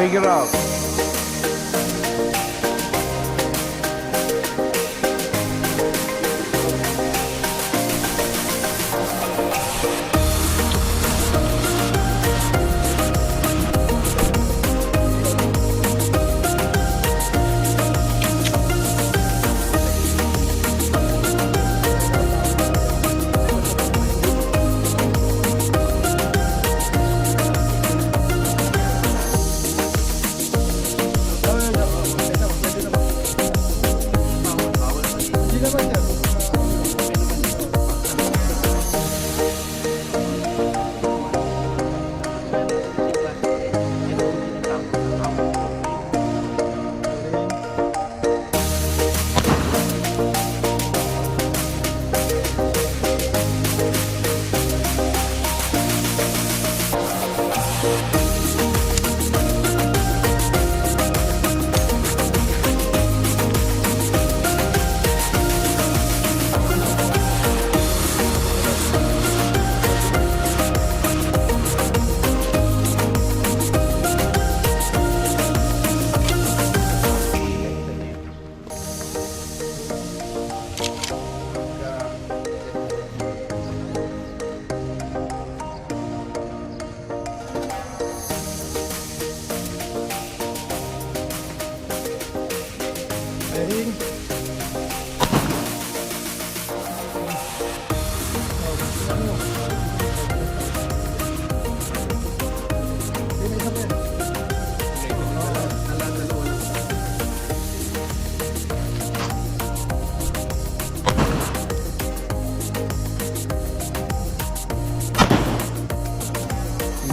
Figure out.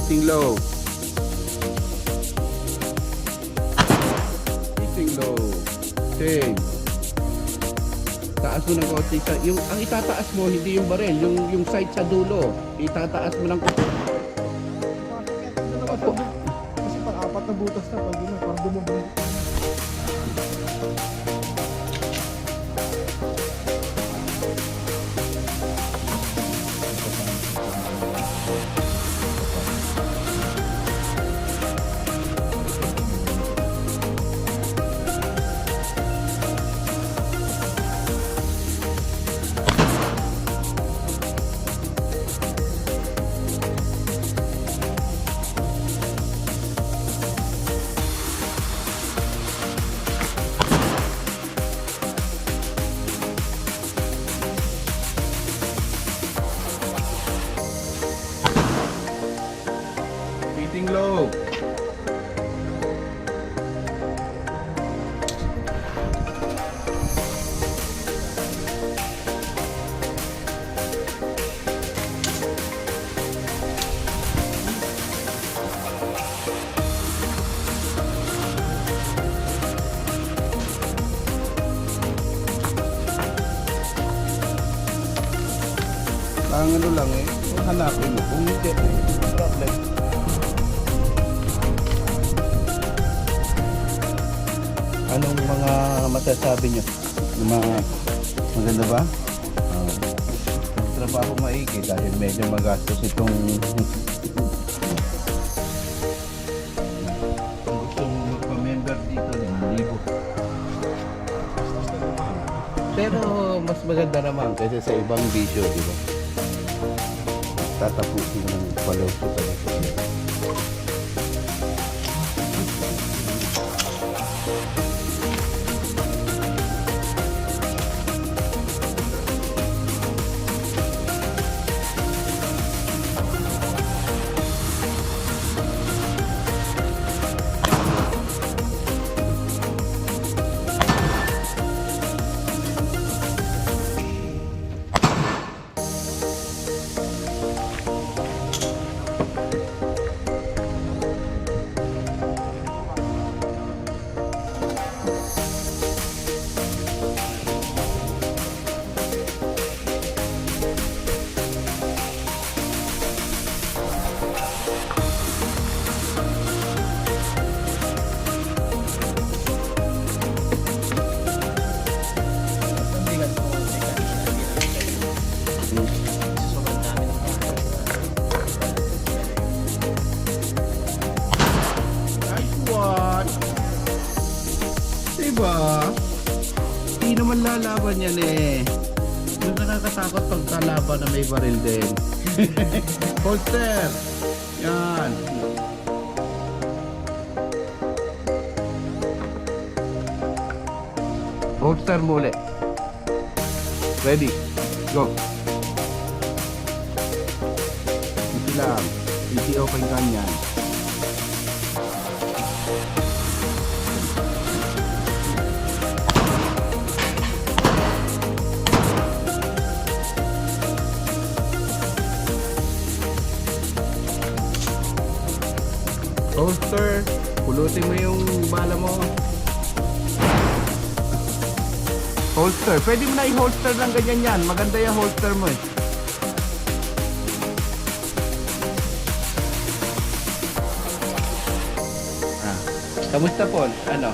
Hitting low. Hitting low. Okay. Taas mo ng konti. Yung, ang itataas mo, hindi yung barel. Yung sight sa dulo. Itataas mo ng konti. Kasi pang apat na butas na pag yun na, parang bumabalik. Hitting low. Ang ano lang eh, hanapin mo. Kung hindi, problem. Anong mga masasabi niyo? Yung mga maganda ba? Trabaho maigi dahil medyo magastos itong kung gusto mo magpa-member dito, 1,000. Pero mas maganda naman kasi sa ibang video, di ba? Tatapusin ng palawso talaga. naman lalaban yan eh. Yung nakakatakot pagkalaban na may baril din. Holster. Yan. Holster muli. Ready. Go. Ito lang. Hindi open ganyan. Holster. Pulutin mo yung bala mo. Holster. Pwede mo na i-holster lang ganyan yan. Maganda yung holster mo eh. Ah. Kamusta Paul? Ano?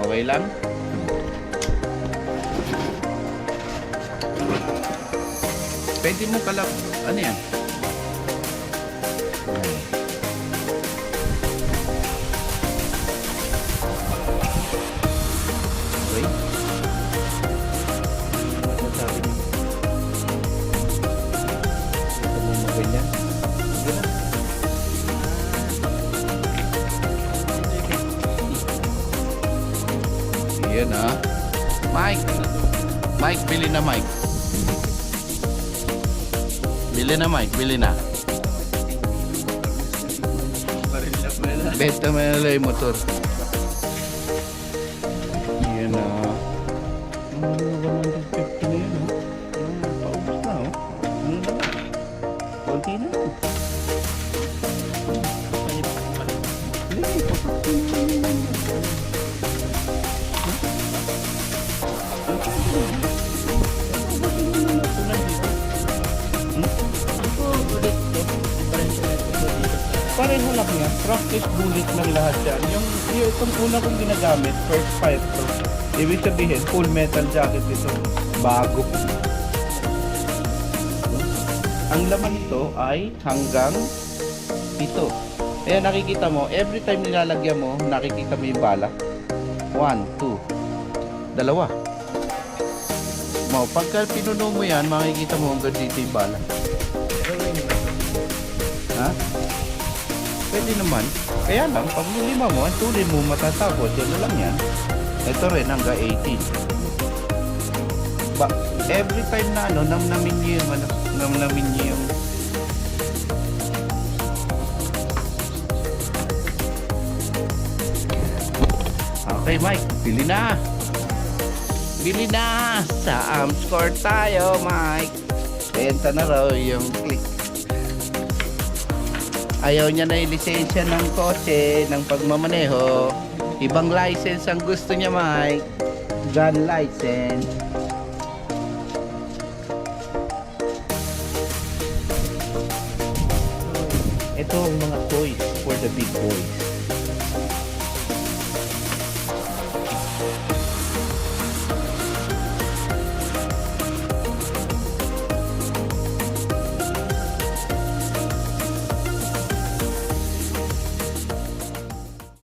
Okay lang? Pwede mo kalap... Ano yan? Okay. Masasabi niyo. Ito mo mga ganyan. Sige na. Yan ah. Mike. Mike, bili na Mike. Bili na Mike, bili na. Benta mo na lang yung motor. Yan ah. 150 na yan ah. Paubos na oh. Ano na? Konti na. Pareho lang yan. Practice bullet lang lahat yan. Yung itong una kong ginagamit, first fire to. Ibig sabihin, full metal jacket ito. Bago. Ang laman nito ay hanggang ito. Kaya nakikita mo, every time nilalagyan mo, nakikita mo yung bala. 1, 2, dalawa. Pagka pinuno mo yan, makikita mo hanggang dito yung bala. Ha? Pwede naman. Kaya lang, pag lima mo, ang tuloy mo matatapos. Yan lang yan. Ito rin hanggang 18. Every time na ano, namnamin niyo yung ano, namnamin niyo yung okay Mike, bili na. Bili na. Sa Amscore tayo Mike. Benta na raw yung click. Ayaw niya na yung lisensya ng kotse, ng pagmamaneho. Ibang license ang gusto niya Mike. Gun license. Ito ang mga toys for the big boys.